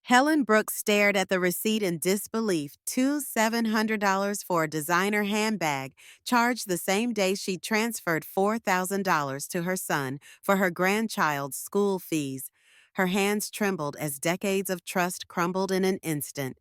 Helen Brooks stared at the receipt in disbelief. Two $700 for a designer handbag, charged the same day she transferred $4,000 to her son for her grandchild's school fees. Her hands trembled as decades of trust crumbled in an instant.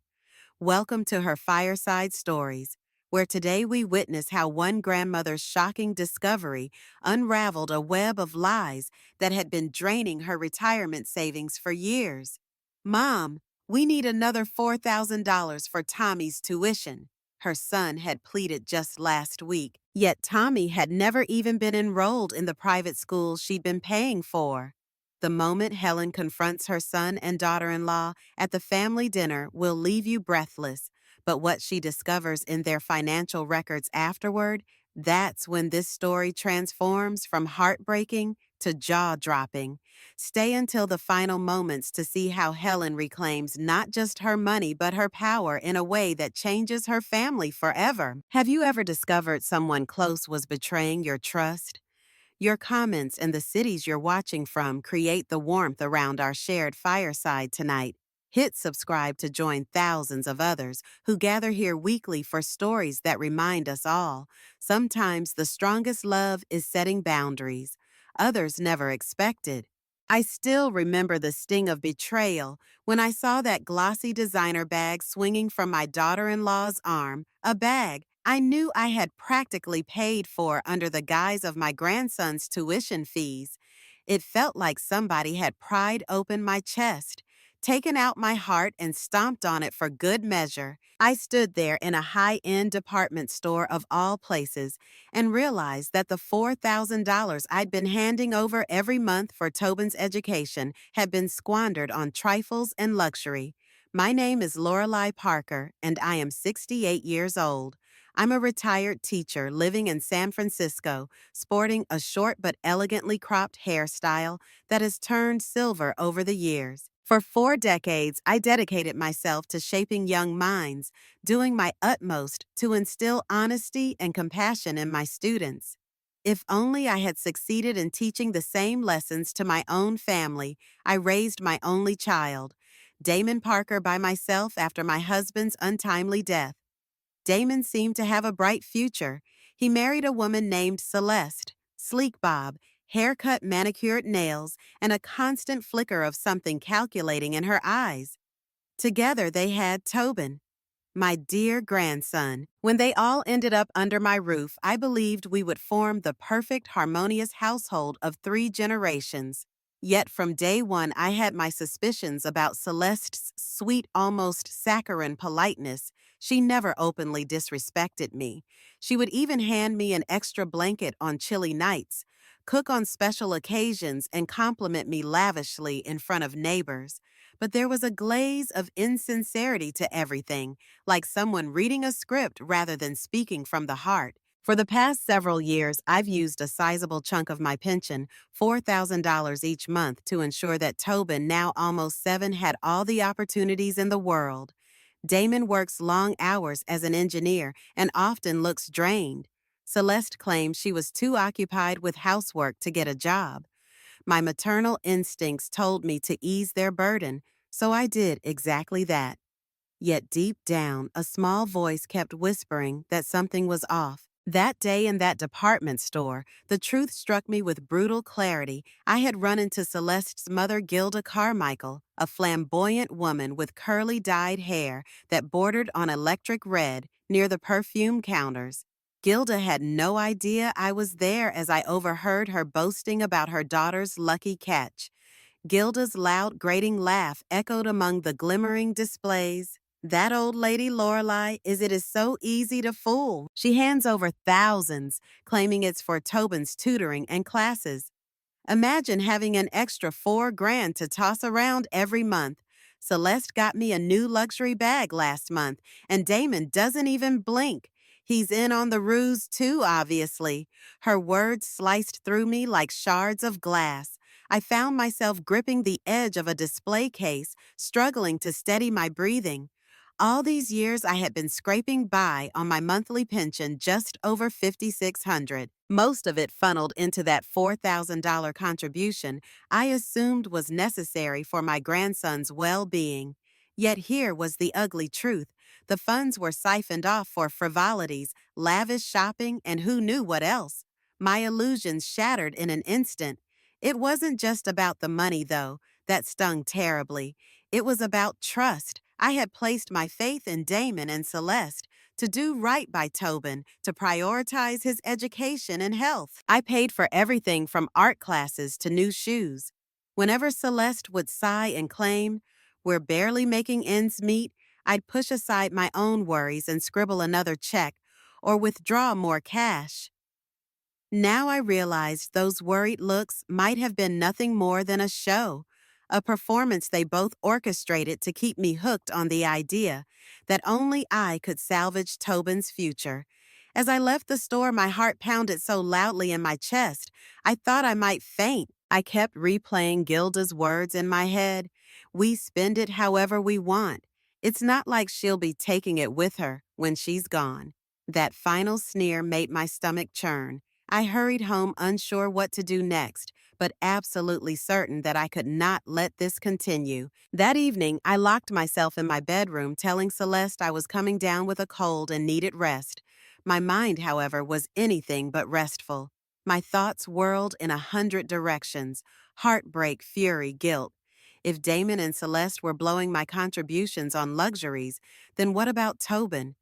Welcome to her Fireside Stories, where today we witness how one grandmother's shocking discovery unraveled a web of lies that had been draining her retirement savings for years. Mom, we need another $4,000 for Tommy's tuition, her son had pleaded just last week, yet Tommy had never even been enrolled in the private school she'd been paying for. The moment Helen confronts her son and daughter-in-law at the family dinner will leave you breathless, but what she discovers in their financial records afterward, that's when this story transforms from heartbreaking to jaw-dropping. Stay until the final moments to see how Helen reclaims not just her money but her power in a way that changes her family forever. Have you ever discovered someone close was betraying your trust? Your comments and the cities you're watching from create the warmth around our shared fireside tonight. Hit subscribe to join thousands of others who gather here weekly for stories that remind us all. Sometimes the strongest love is setting boundaries others never expected. I still remember the sting of betrayal when I saw that glossy designer bag swinging from my daughter-in-law's arm, a bag I knew I had practically paid for under the guise of my grandson's tuition fees. It felt like somebody had pried open my chest, taken out my heart, and stomped on it for good measure. I stood there in a high-end department store of all places and realized that the $4,000 I'd been handing over every month for Tobin's education had been squandered on trifles and luxury. My name is Lorelei Parker, and I am 68 years old. I'm a retired teacher living in San Francisco, sporting a short but elegantly cropped hairstyle that has turned silver over the years. For 4 decades, I dedicated myself to shaping young minds, doing my utmost to instill honesty and compassion in my students. If only I had succeeded in teaching the same lessons to my own family. I raised my only child, Damon Parker, by myself after my husband's untimely death. Damon seemed to have a bright future. He married a woman named Celeste, sleek bob, haircut, manicured nails, and a constant flicker of something calculating in her eyes. Together they had Tobin, my dear grandson. When they all ended up under my roof, I believed we would form the perfect harmonious household of 3 generations. Yet from day one, I had my suspicions about Celeste's sweet, almost saccharine politeness. She never openly disrespected me. She would even hand me an extra blanket on chilly nights, cook on special occasions, and compliment me lavishly in front of neighbors. But there was a glaze of insincerity to everything, like someone reading a script rather than speaking from the heart. For the past several years, I've used a sizable chunk of my pension, $4,000 each month, to ensure that Tobin, now almost 7, had all the opportunities in the world. Damon works long hours as an engineer and often looks drained. Celeste claims she was too occupied with housework to get a job. My maternal instincts told me to ease their burden, so I did exactly that. Yet deep down, a small voice kept whispering that something was off. That day in that department store, the truth struck me with brutal clarity. I had run into Celeste's mother, Gilda Carmichael, a flamboyant woman with curly dyed hair that bordered on electric red near the perfume counters. Gilda had no idea I was there as I overheard her boasting about her daughter's lucky catch. Gilda's loud, grating laugh echoed among the glimmering displays. That old lady Lorelei, it is so easy to fool. She hands over thousands, claiming it's for Tobin's tutoring and classes. Imagine having an extra $4,000 to toss around every month. Celeste got me a new luxury bag last month, and Damon doesn't even blink. He's in on the ruse too, obviously. Her words sliced through me like shards of glass. I found myself gripping the edge of a display case, struggling to steady my breathing. All these years I had been scraping by on my monthly pension just over $5,600. Most of it funneled into that $4,000 contribution I assumed was necessary for my grandson's well-being. Yet here was the ugly truth. The funds were siphoned off for frivolities, lavish shopping, and who knew what else. My illusions shattered in an instant. It wasn't just about the money, though, that stung terribly. It was about trust. I had placed my faith in Damon and Celeste to do right by Tobin, to prioritize his education and health. I paid for everything from art classes to new shoes. Whenever Celeste would sigh and claim, "We're barely making ends meet," I'd push aside my own worries and scribble another check or withdraw more cash. Now I realized those worried looks might have been nothing more than a show, a performance they both orchestrated to keep me hooked on the idea that only I could salvage Tobin's future. As I left the store, my heart pounded so loudly in my chest, I thought I might faint. I kept replaying Gilda's words in my head. "We spend it however we want. It's not like she'll be taking it with her when she's gone." That final sneer made my stomach churn. I hurried home unsure what to do next, but absolutely certain that I could not let this continue. That evening, I locked myself in my bedroom, telling Celeste I was coming down with a cold and needed rest. My mind, however, was anything but restful. My thoughts whirled in 100 directions: heartbreak, fury, guilt. If Damon and Celeste were blowing my contributions on luxuries, then what about Tobin?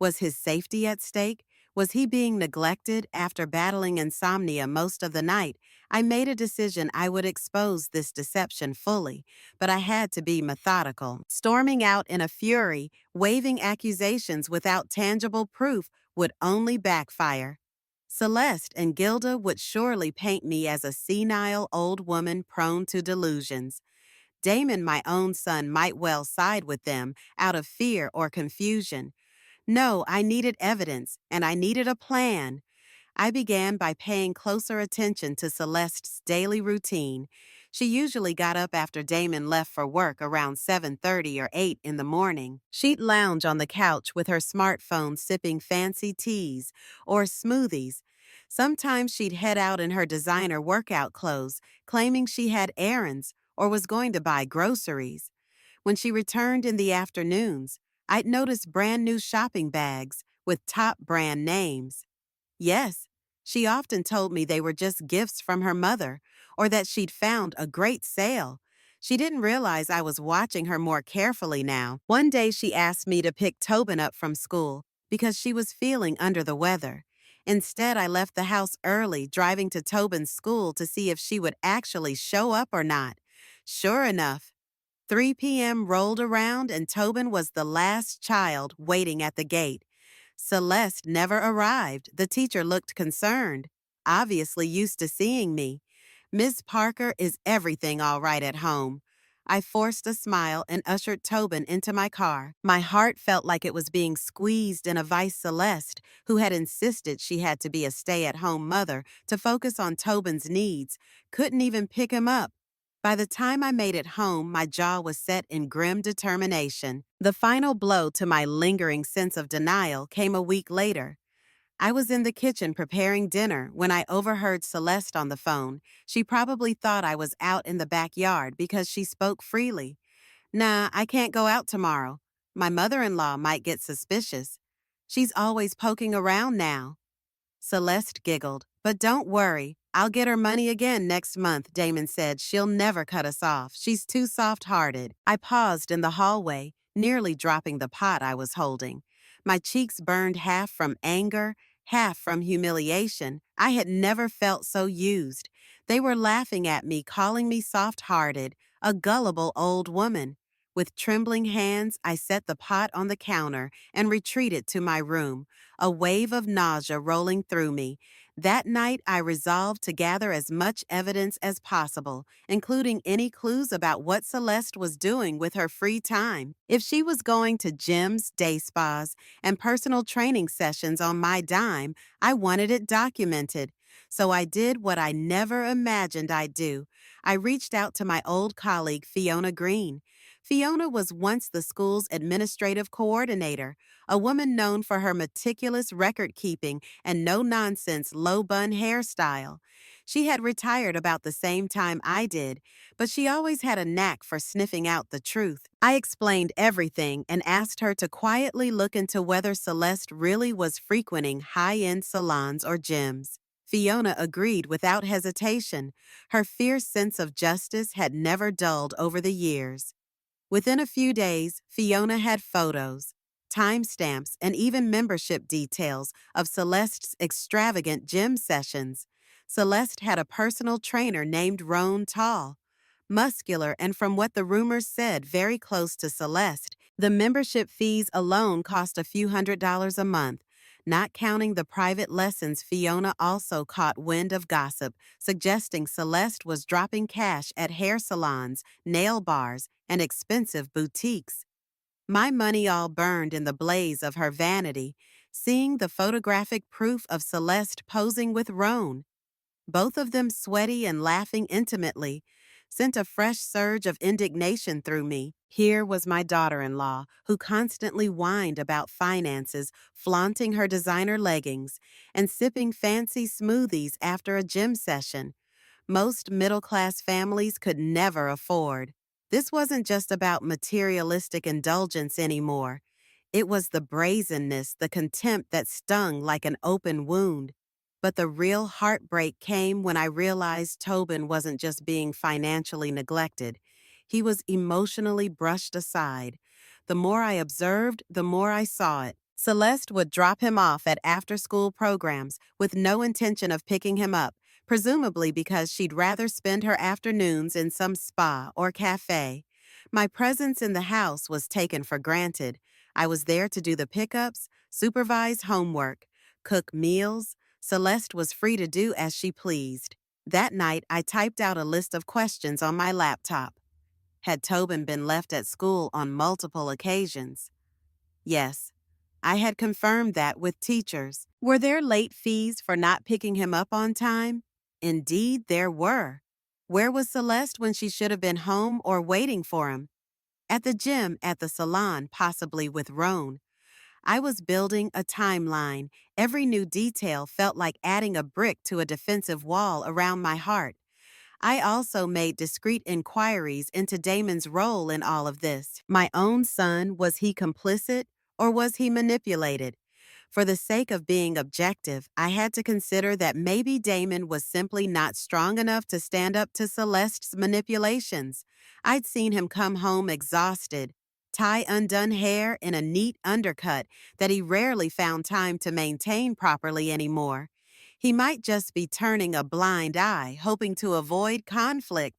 Was his safety at stake? Was he being neglected? After battling insomnia most of the night, I made a decision I would expose this deception fully, but I had to be methodical. Storming out in a fury, waving accusations without tangible proof would only backfire. Celeste and Gilda would surely paint me as a senile old woman prone to delusions. Damon, my own son, might well side with them out of fear or confusion. No, I needed evidence, and I needed a plan. I began by paying closer attention to Celeste's daily routine. She usually got up after Damon left for work around 7:30 or 8 in the morning. She'd lounge on the couch with her smartphone sipping fancy teas or smoothies. Sometimes she'd head out in her designer workout clothes, claiming she had errands or was going to buy groceries. When she returned in the afternoons, I'd notice brand new shopping bags with top brand names. Yes, she often told me they were just gifts from her mother or that she'd found a great sale. She didn't realize I was watching her more carefully now. One day she asked me to pick Tobin up from school because she was feeling under the weather. Instead, I left the house early, driving to Tobin's school to see if she would actually show up or not. Sure enough, 3 p.m. rolled around and Tobin was the last child waiting at the gate. Celeste never arrived. The teacher looked concerned, obviously used to seeing me. "Miss Parker, is everything all right at home?" I forced a smile and ushered Tobin into my car. My heart felt like it was being squeezed in a vice. Celeste, who had insisted she had to be a stay-at-home mother to focus on Tobin's needs, couldn't even pick him up. By the time I made it home, my jaw was set in grim determination. The final blow to my lingering sense of denial came a week later. I was in the kitchen preparing dinner when I overheard Celeste on the phone. She probably thought I was out in the backyard because she spoke freely. "Nah, I can't go out tomorrow. My mother-in-law might get suspicious. She's always poking around now." Celeste giggled. "But don't worry. I'll get her money again next month," Damon said. "She'll never cut us off. She's too soft-hearted." I paused in the hallway, nearly dropping the pot I was holding. My cheeks burned half from anger, half from humiliation. I had never felt so used. They were laughing at me, calling me soft-hearted, a gullible old woman. With trembling hands, I set the pot on the counter and retreated to my room, a wave of nausea rolling through me. That night, I resolved to gather as much evidence as possible, including any clues about what Celeste was doing with her free time. If she was going to gyms, day spas, and personal training sessions on my dime, I wanted it documented. So I did what I never imagined I'd do. I reached out to my old colleague, Fiona Green. Fiona was once the school's administrative coordinator, a woman known for her meticulous record keeping and no nonsense low bun hairstyle. She had retired about the same time I did, but she always had a knack for sniffing out the truth. I explained everything and asked her to quietly look into whether Celeste really was frequenting high end salons or gyms. Fiona agreed without hesitation. Her fierce sense of justice had never dulled over the years. Within a few days, Fiona had photos, timestamps, and even membership details of Celeste's extravagant gym sessions. Celeste had a personal trainer named Roan Tall, muscular and from what the rumors said, very close to Celeste. The membership fees alone cost a few $100s a month. Not counting the private lessons, Fiona also caught wind of gossip, suggesting Celeste was dropping cash at hair salons, nail bars, and expensive boutiques. My money all burned in the blaze of her vanity, seeing the photographic proof of Celeste posing with Roan, both of them sweaty and laughing intimately, sent a fresh surge of indignation through me. Here was my daughter-in-law, who constantly whined about finances, flaunting her designer leggings, and sipping fancy smoothies after a gym session. Most middle-class families could never afford. This wasn't just about materialistic indulgence anymore. It was the brazenness, the contempt that stung like an open wound. But the real heartbreak came when I realized Tobin wasn't just being financially neglected. He was emotionally brushed aside. The more I observed, the more I saw it. Celeste would drop him off at after-school programs with no intention of picking him up, presumably because she'd rather spend her afternoons in some spa or cafe. My presence in the house was taken for granted. I was there to do the pickups, supervise homework, cook meals. Celeste was free to do as she pleased. That night, I typed out a list of questions on my laptop. Had Tobin been left at school on multiple occasions? Yes, I had confirmed that with teachers. Were there late fees for not picking him up on time? Indeed, there were. Where was Celeste when she should have been home or waiting for him? At the gym, at the salon, possibly with Roan. I was building a timeline. Every new detail felt like adding a brick to a defensive wall around my heart. I also made discreet inquiries into Damon's role in all of this. My own son, was he complicit or was he manipulated? For the sake of being objective, I had to consider that maybe Damon was simply not strong enough to stand up to Celeste's manipulations. I'd seen him come home exhausted, tie undone hair in a neat undercut that he rarely found time to maintain properly anymore. He might just be turning a blind eye, hoping to avoid conflict.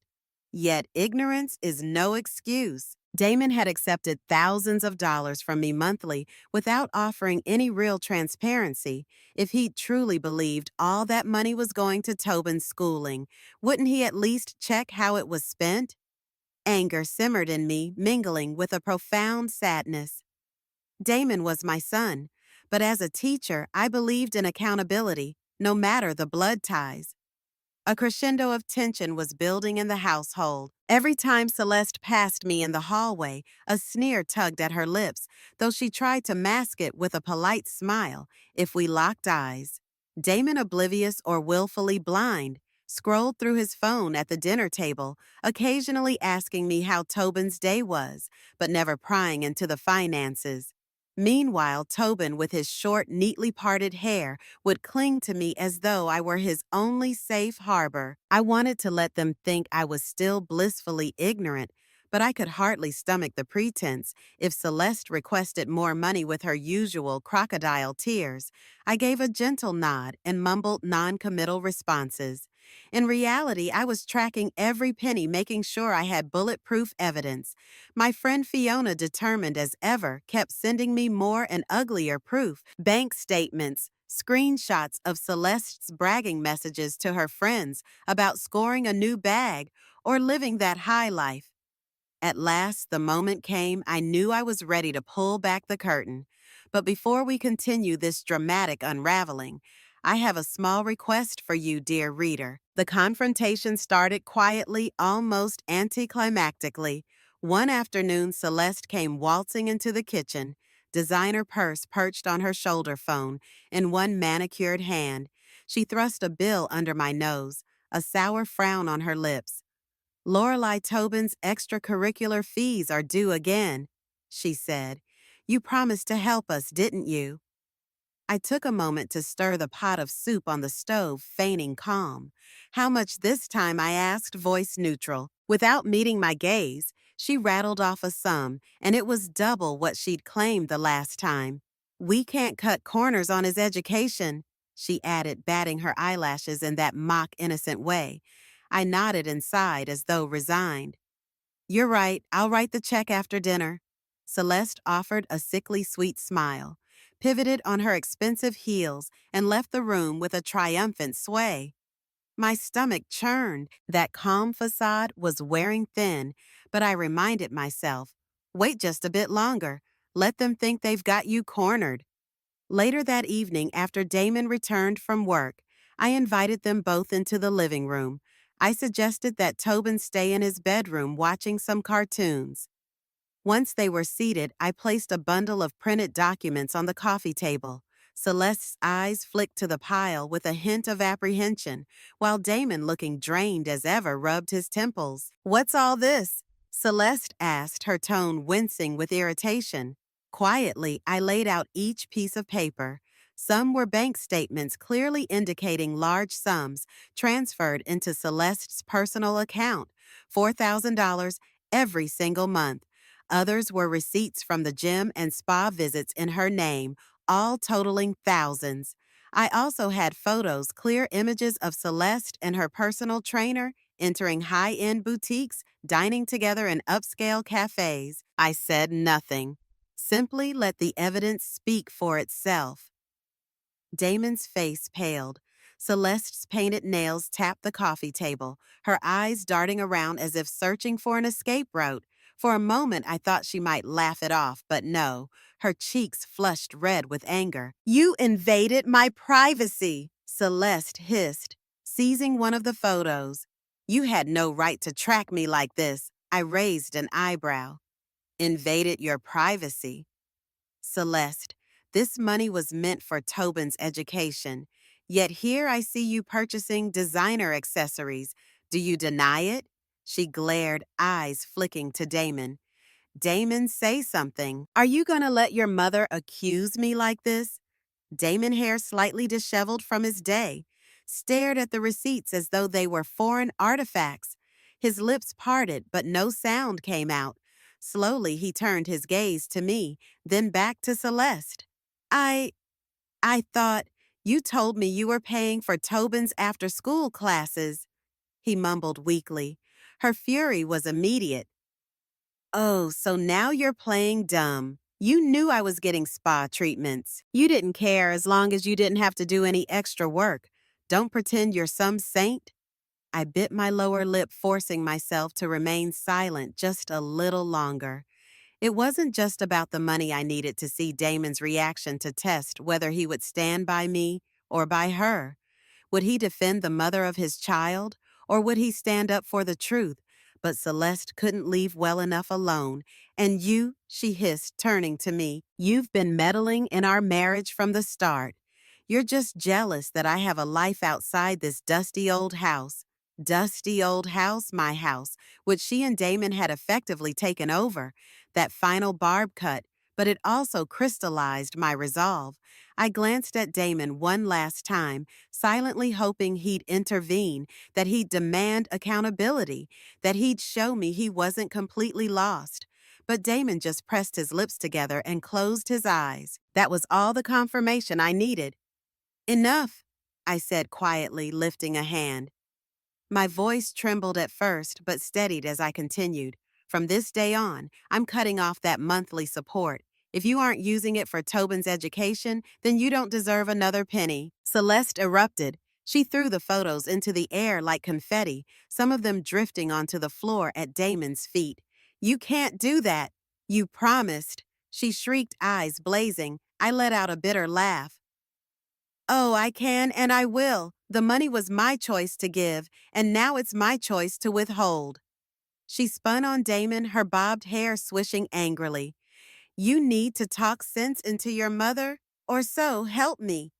Yet ignorance is no excuse. Damon had accepted thousands of dollars from me monthly without offering any real transparency. If he truly believed all that money was going to Tobin's schooling, wouldn't he at least check how it was spent? Anger simmered in me, mingling with a profound sadness. Damon was my son, but as a teacher, I believed in accountability, no matter the blood ties. A crescendo of tension was building in the household. Every time Celeste passed me in the hallway, a sneer tugged at her lips, though she tried to mask it with a polite smile if we locked eyes. Damon, oblivious or willfully blind, scrolled through his phone at the dinner table, occasionally asking me how Tobin's day was, but never prying into the finances. Meanwhile, Tobin, with his short, neatly parted hair, would cling to me as though I were his only safe harbor. I wanted to let them think I was still blissfully ignorant, but I could hardly stomach the pretense. If Celeste requested more money with her usual crocodile tears, I gave a gentle nod and mumbled non-committal responses. In reality, I was tracking every penny, making sure I had bulletproof evidence. My friend Fiona, determined as ever, kept sending me more and uglier proof, bank statements, screenshots of Celeste's bragging messages to her friends about scoring a new bag or living that high life. At last, the moment came I knew I was ready to pull back the curtain. But before we continue this dramatic unraveling, I have a small request for you, dear reader. The confrontation started quietly, almost anticlimactically. One afternoon, Celeste came waltzing into the kitchen, designer purse perched on her shoulder phone, in one manicured hand. She thrust a bill under my nose, a sour frown on her lips. Lorelei Tobin's extracurricular fees are due again, she said. You promised to help us, didn't you? I took a moment to stir the pot of soup on the stove, feigning calm. How much this time, I asked, voice neutral. Without meeting my gaze, she rattled off a sum, and it was double what she'd claimed the last time. We can't cut corners on his education, she added, batting her eyelashes in that mock innocent way. I nodded and sighed as though resigned. You're right, I'll write the check after dinner. Celeste offered a sickly sweet smile, pivoted on her expensive heels, and left the room with a triumphant sway. My stomach churned. That calm facade was wearing thin, but I reminded myself, wait just a bit longer. Let them think they've got you cornered. Later that evening, after Damon returned from work, I invited them both into the living room. I suggested that Tobin stay in his bedroom watching some cartoons. Once they were seated, I placed a bundle of printed documents on the coffee table. Celeste's eyes flicked to the pile with a hint of apprehension, while Damon, looking drained as ever, rubbed his temples. What's all this? Celeste asked, her tone wincing with irritation. Quietly, I laid out each piece of paper. Some were bank statements clearly indicating large sums transferred into Celeste's personal account, $4,000 every single month. Others were receipts from the gym and spa visits in her name, all totaling thousands. I also had photos, clear images of Celeste and her personal trainer entering high-end boutiques, dining together in upscale cafes. I said nothing. Simply let the evidence speak for itself. Damon's face paled. Celeste's painted nails tapped the coffee table, her eyes darting around as if searching for an escape route. For a moment, I thought she might laugh it off, but no. Her cheeks flushed red with anger. You invaded my privacy, Celeste hissed, seizing one of the photos. You had no right to track me like this. I raised an eyebrow. Invaded your privacy? Celeste, this money was meant for Tobin's education. Yet here I see you purchasing designer accessories. Do you deny it? She glared, eyes flicking to Damon. Damon, say something. Are you gonna let your mother accuse me like this? Damon, hair slightly disheveled from his day, stared at the receipts as though they were foreign artifacts. His lips parted, but no sound came out. Slowly, he turned his gaze to me, then back to Celeste. I I thought you told me you were paying for Tobin's after-school classes, he mumbled weakly. Her fury was immediate. Oh, so now you're playing dumb. You knew I was getting spa treatments. You didn't care as long as you didn't have to do any extra work. Don't pretend you're some saint. I bit my lower lip, forcing myself to remain silent just a little longer. It wasn't just about the money I needed to see Damon's reaction to test whether he would stand by me or by her. Would he defend the mother of his child, or would he stand up for the truth? But Celeste couldn't leave well enough alone. And you, she hissed, turning to me, you've been meddling in our marriage from the start. You're just jealous that I have a life outside this dusty old house. Dusty old house, my house, which she and Damon had effectively taken over. That final barb cut, but it also crystallized my resolve. I glanced at Damon one last time, silently hoping he'd intervene, that he'd demand accountability, that he'd show me he wasn't completely lost. But Damon just pressed his lips together and closed his eyes. That was all the confirmation I needed. Enough, I said quietly, lifting a hand. My voice trembled at first, but steadied as I continued. From this day on, I'm cutting off that monthly support. If you aren't using it for Tobin's education, then you don't deserve another penny. Celeste erupted. She threw the photos into the air like confetti, some of them drifting onto the floor at Damon's feet. You can't do that. You promised. She shrieked, eyes blazing. I let out a bitter laugh. Oh, I can and I will. The money was my choice to give, and now it's my choice to withhold. She spun on Damon, her bobbed hair swishing angrily. You need to talk sense into your mother, or so help me.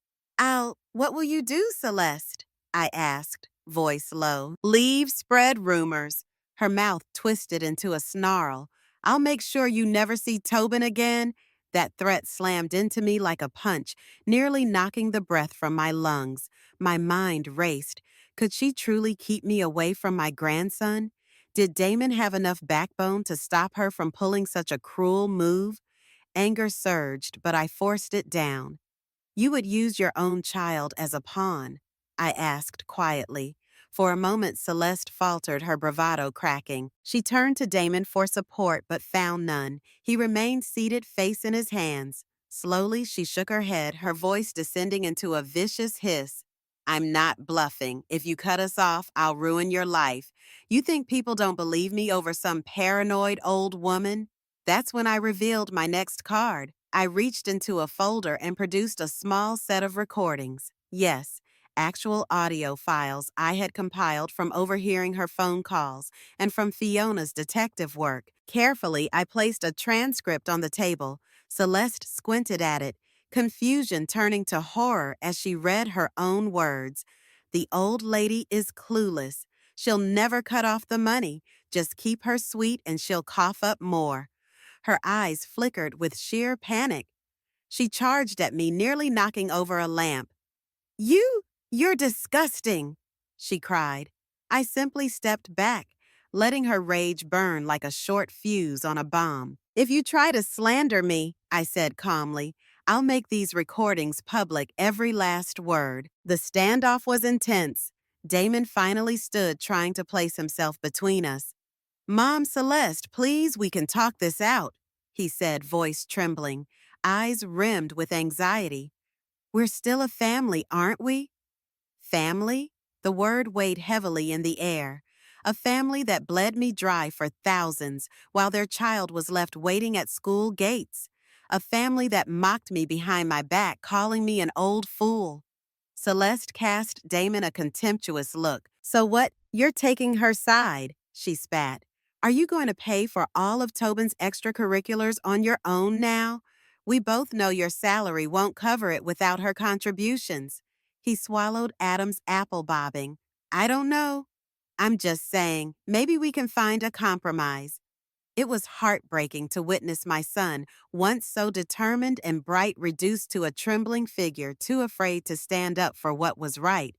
What will you do, Celeste? I asked, voice low. Leave spread rumors. Her mouth twisted into a snarl. I'll make sure you never see Tobin again. That threat slammed into me like a punch, nearly knocking the breath from my lungs. My mind raced. Could she truly keep me away from my grandson? Did Damon have enough backbone to stop her from pulling such a cruel move? Anger surged, but I forced it down. You would use your own child as a pawn, I asked quietly. For a moment, Celeste faltered, her bravado cracking. She turned to Damon for support but found none. He remained seated, face in his hands. Slowly, she shook her head, her voice descending into a vicious hiss. I'm not bluffing. If you cut us off, I'll ruin your life. You think people don't believe me over some paranoid old woman? That's when I revealed my next card. I reached into a folder and produced a small set of recordings. Yes, actual audio files I had compiled from overhearing her phone calls and from Fiona's detective work. Carefully, I placed a transcript on the table. Celeste squinted at it, confusion turning to horror as she read her own words. The old lady is clueless. She'll never cut off the money. Just keep her sweet and she'll cough up more. Her eyes flickered with sheer panic. She charged at me, nearly knocking over a lamp. You're disgusting, she cried. I simply stepped back, letting her rage burn like a short fuse on a bomb. If you try to slander me, I said calmly, I'll make these recordings public, every last word. The standoff was intense. Damon finally stood, trying to place himself between us. Mom Celeste, please, we can talk this out, he said, voice trembling, eyes rimmed with anxiety. We're still a family, aren't we? Family? The word weighed heavily in the air. A family that bled me dry for thousands while their child was left waiting at school gates. A family that mocked me behind my back, calling me an old fool. Celeste cast Damon a contemptuous look. So what? You're taking her side, she spat. Are you going to pay for all of Tobin's extracurriculars on your own now? We both know your salary won't cover it without her contributions. He swallowed Adam's apple bobbing. I don't know. I'm just saying, maybe we can find a compromise. It was heartbreaking to witness my son, once so determined and bright, reduced to a trembling figure too afraid to stand up for what was right.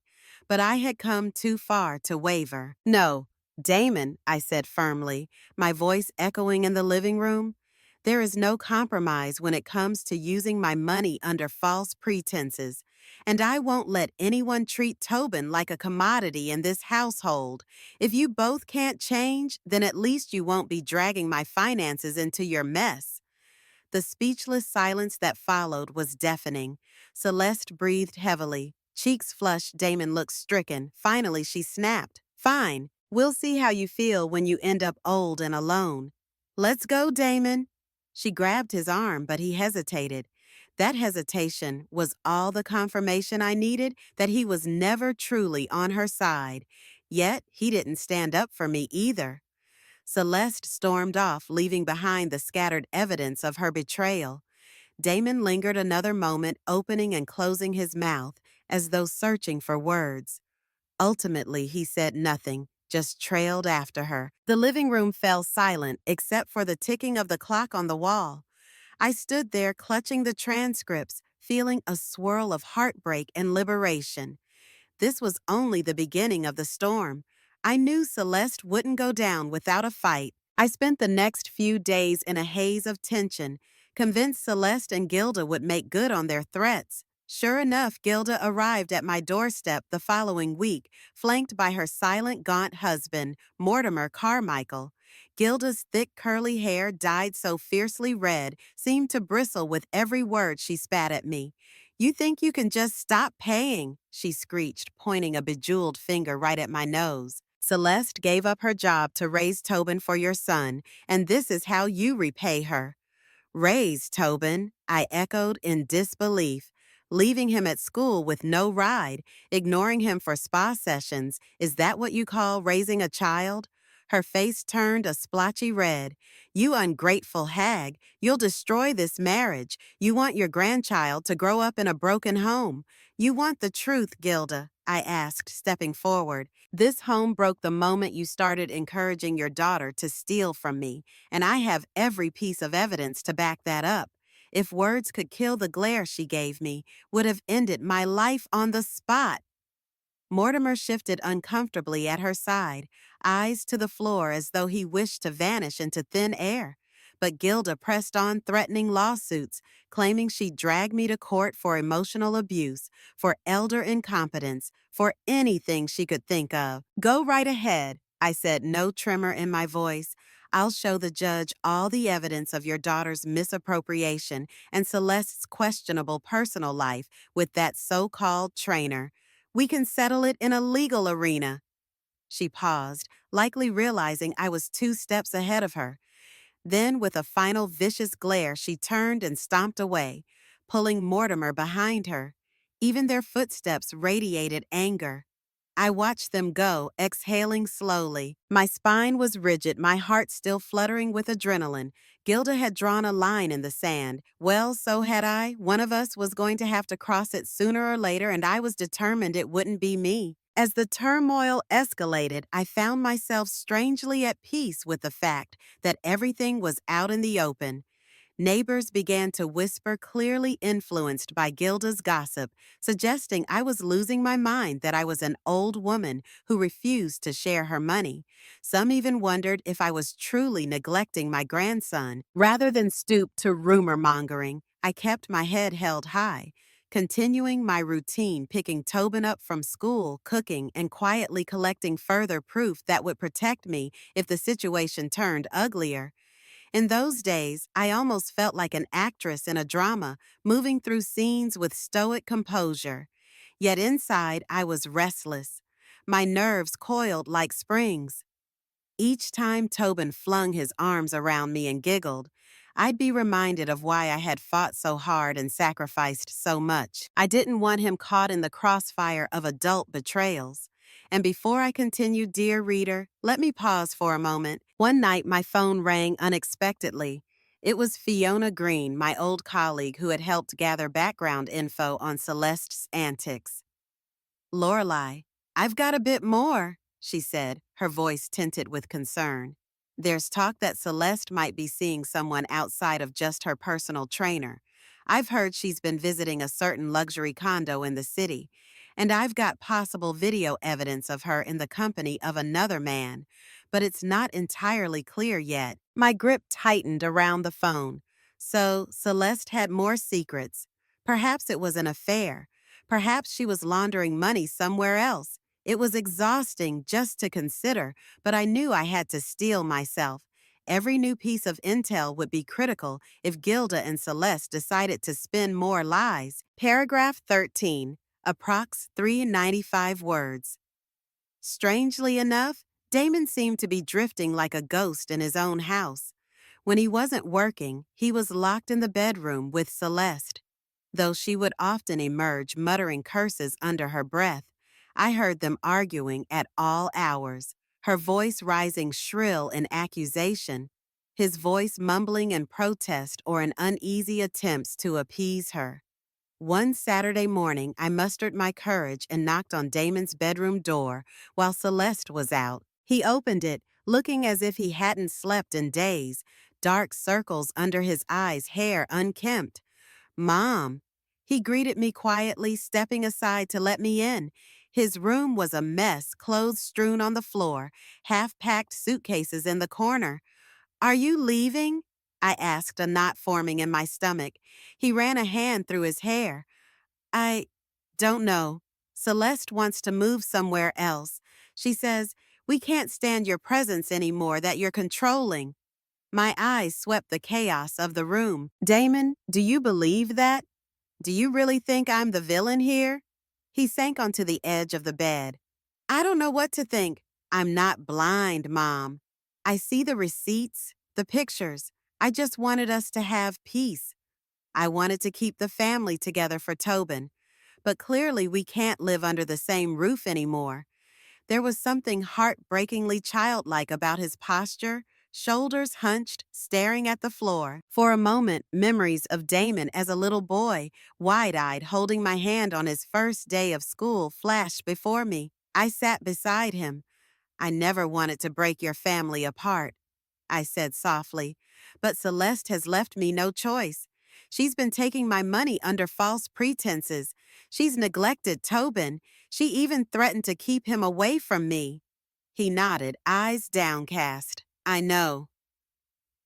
But I had come too far to waver. No, Damon, I said firmly, my voice echoing in the living room. There is no compromise when it comes to using my money under false pretenses. And I won't let anyone treat Tobin like a commodity in this household. If you both can't change, then at least you won't be dragging my finances into your mess. The speechless silence that followed was deafening. Celeste breathed heavily. Cheeks flushed, Damon looked stricken. Finally, she snapped. Fine. We'll see how you feel when you end up old and alone. Let's go, Damon. She grabbed his arm, but he hesitated. That hesitation was all the confirmation I needed that he was never truly on her side. Yet, he didn't stand up for me either. Celeste stormed off, leaving behind the scattered evidence of her betrayal. Damon lingered another moment, opening and closing his mouth, as though searching for words. Ultimately, he said nothing, just trailed after her. The living room fell silent, except for the ticking of the clock on the wall. I stood there clutching the transcripts, feeling a swirl of heartbreak and liberation. This was only the beginning of the storm. I knew Celeste wouldn't go down without a fight. I spent the next few days in a haze of tension, convinced Celeste and Gilda would make good on their threats. Sure enough, Gilda arrived at my doorstep the following week, flanked by her silent, gaunt husband, Mortimer Carmichael. Gilda's thick, curly hair, dyed so fiercely red, seemed to bristle with every word she spat at me. You think you can just stop paying, she screeched, pointing a bejeweled finger right at my nose. Celeste gave up her job to raise Tobin for your son, and this is how you repay her. Raise Tobin, I echoed in disbelief. Leaving him at school with no ride, ignoring him for spa sessions, is that what you call raising a child? Her face turned a splotchy red. "You ungrateful hag, you'll destroy this marriage. You want your grandchild to grow up in a broken home. You want the truth, Gilda," I asked, stepping forward. "This home broke the moment you started encouraging your daughter to steal from me, and I have every piece of evidence to back that up. If words could kill the glare she gave me, would have ended my life on the spot." Mortimer shifted uncomfortably at her side, eyes to the floor as though he wished to vanish into thin air. But Gilda pressed on, threatening lawsuits, claiming she'd drag me to court for emotional abuse, for elder incompetence, for anything she could think of. "Go right ahead," I said, no tremor in my voice. "I'll show the judge all the evidence of your daughter's misappropriation and Celeste's questionable personal life with that so-called trainer. We can settle it in a legal arena." She paused, likely realizing I was 2 steps ahead of her. Then, with a final vicious glare, she turned and stomped away, pulling Mortimer behind her. Even their footsteps radiated anger. I watched them go, exhaling slowly. My spine was rigid, my heart still fluttering with adrenaline. Gilda had drawn a line in the sand. Well, so had I. One of us was going to have to cross it sooner or later, and I was determined it wouldn't be me. As the turmoil escalated, I found myself strangely at peace with the fact that everything was out in the open. Neighbors began to whisper, clearly influenced by Gilda's gossip, suggesting I was losing my mind, that I was an old woman who refused to share her money. Some even wondered if I was truly neglecting my grandson. Rather than stoop to rumor-mongering, I kept my head held high, continuing my routine, picking Tobin up from school, cooking, and quietly collecting further proof that would protect me if the situation turned uglier. In those days, I almost felt like an actress in a drama, moving through scenes with stoic composure. Yet inside, I was restless. My nerves coiled like springs. Each time Tobin flung his arms around me and giggled, I'd be reminded of why I had fought so hard and sacrificed so much. I didn't want him caught in the crossfire of adult betrayals. And before I continue, dear reader, let me pause for a moment. One night, my phone rang unexpectedly. It was Fiona Green, my old colleague who had helped gather background info on Celeste's antics. "Lorelei, I've got a bit more," she said, her voice tinted with concern. "There's talk that Celeste might be seeing someone outside of just her personal trainer. I've heard she's been visiting a certain luxury condo in the city, and I've got possible video evidence of her in the company of another man, but it's not entirely clear yet." My grip tightened around the phone. So Celeste had more secrets. Perhaps it was an affair. Perhaps she was laundering money somewhere else. It was exhausting just to consider, but I knew I had to steel myself. Every new piece of intel would be critical if Gilda and Celeste decided to spin more lies. Paragraph 13, approx 395 words. Strangely enough, Damon seemed to be drifting like a ghost in his own house. When he wasn't working, he was locked in the bedroom with Celeste. Though she would often emerge muttering curses under her breath, I heard them arguing at all hours, her voice rising shrill in accusation, his voice mumbling in protest or in uneasy attempts to appease her. One Saturday morning, I mustered my courage and knocked on Damon's bedroom door while Celeste was out. He opened it, looking as if he hadn't slept in days, dark circles under his eyes, hair unkempt. "Mom." He greeted me quietly, stepping aside to let me in. His room was a mess, clothes strewn on the floor, half-packed suitcases in the corner. "Are you leaving?" I asked, a knot forming in my stomach. He ran a hand through his hair. "I don't know. Celeste wants to move somewhere else. She says, we can't stand your presence anymore, that you're controlling." My eyes swept the chaos of the room. "Damon, do you believe that? Do you really think I'm the villain here?" He sank onto the edge of the bed. "I don't know what to think. I'm not blind, Mom. I see the receipts, the pictures. I just wanted us to have peace. I wanted to keep the family together for Tobin. But clearly we can't live under the same roof anymore. There was something heartbreakingly childlike about his posture, shoulders hunched, staring at the floor. For a moment, memories of Damon as a little boy, wide-eyed, holding my hand on his first day of school flashed before me. I sat beside him. I never wanted to break your family apart, I said softly, but Celeste has left me no choice. She's been taking my money under false pretenses. She's neglected Tobin. She even threatened to keep him away from me. He nodded, eyes downcast. I know.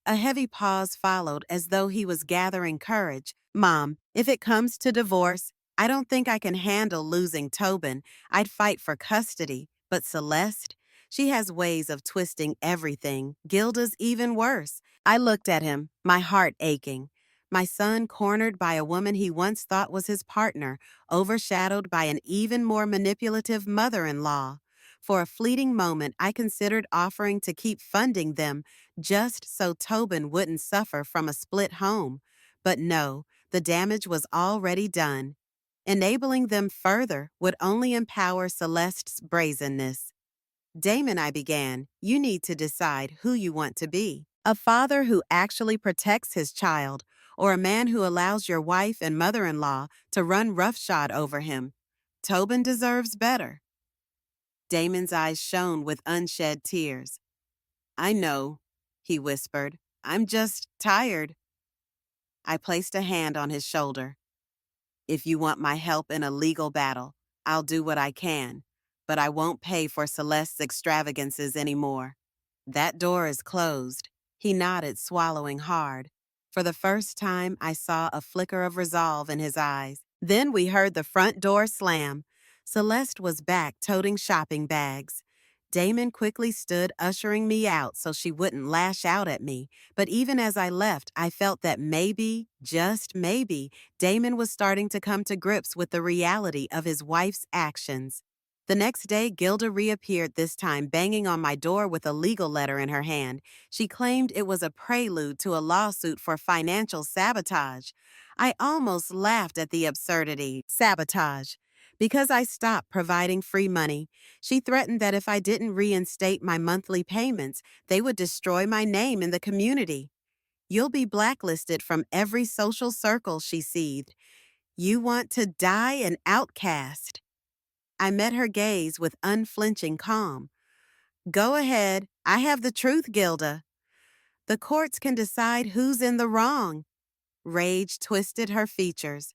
A heavy pause followed as though he was gathering courage. Mom, if it comes to divorce, I don't think I can handle losing Tobin. I'd fight for custody. But Celeste? She has ways of twisting everything. Gilda's even worse. I looked at him, my heart aching. My son cornered by a woman he once thought was his partner, overshadowed by an even more manipulative mother-in-law. For a fleeting moment, I considered offering to keep funding them just so Tobin wouldn't suffer from a split home. But no, the damage was already done. Enabling them further would only empower Celeste's brazenness. Damon, I began, you need to decide who you want to be. A father who actually protects his child, or a man who allows your wife and mother-in-law to run roughshod over him. Tobin deserves better. Damon's eyes shone with unshed tears. I know, he whispered. I'm just tired. I placed a hand on his shoulder. If you want my help in a legal battle, I'll do what I can, but I won't pay for Celeste's extravagances anymore. That door is closed. He nodded, swallowing hard. For the first time, I saw a flicker of resolve in his eyes. Then we heard the front door slam. Celeste was back, toting shopping bags. Damon quickly stood, ushering me out so she wouldn't lash out at me. But even as I left, I felt that maybe, just maybe, Damon was starting to come to grips with the reality of his wife's actions. The next day, Gilda reappeared, this time banging on my door with a legal letter in her hand. She claimed it was a prelude to a lawsuit for financial sabotage. I almost laughed at the absurdity. Sabotage. Because I stopped providing free money, she threatened that if I didn't reinstate my monthly payments, they would destroy my name in the community. You'll be blacklisted from every social circle, she seethed. You want to die an outcast. I met her gaze with unflinching calm. Go ahead. I have the truth, Gilda. The courts can decide who's in the wrong. Rage twisted her features.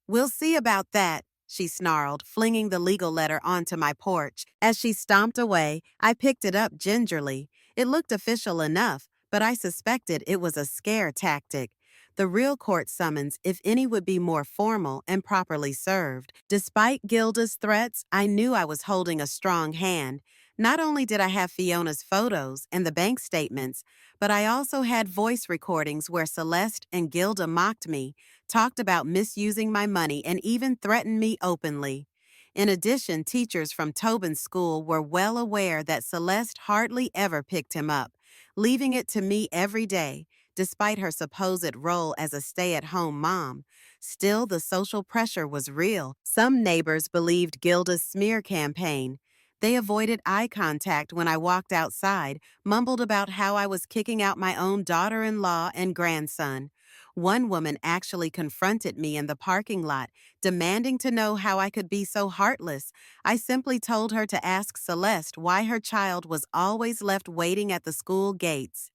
We'll see about that, she snarled, flinging the legal letter onto my porch. As she stomped away, I picked it up gingerly. It looked official enough, but I suspected it was a scare tactic. The real court summons, if any, would be more formal and properly served. Despite Gilda's threats, I knew I was holding a strong hand. Not only did I have Fiona's photos and the bank statements, but I also had voice recordings where Celeste and Gilda mocked me, talked about misusing my money, and even threatened me openly. In addition, teachers from Tobin's school were well aware that Celeste hardly ever picked him up, leaving it to me every day, despite her supposed role as a stay-at-home mom. Still, the social pressure was real. Some neighbors believed Gilda's smear campaign. They avoided eye contact when I walked outside, mumbled about how I was kicking out my own daughter-in-law and grandson. One woman actually confronted me in the parking lot, demanding to know how I could be so heartless. I simply told her to ask Celeste why her child was always left waiting at the school gates.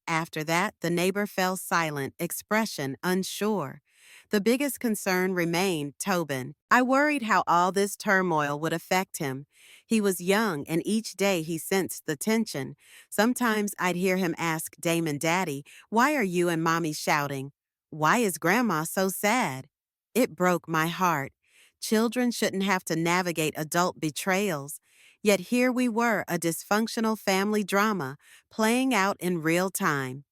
After that, the neighbor fell silent, expression unsure. The biggest concern remained Tobin. I worried how all this turmoil would affect him. He was young, and each day he sensed the tension. Sometimes I'd hear him ask Damon, Daddy, why are you and Mommy shouting? Why is Grandma so sad? It broke my heart. Children shouldn't have to navigate adult betrayals. Yet here we were, a dysfunctional family drama, playing out in real time.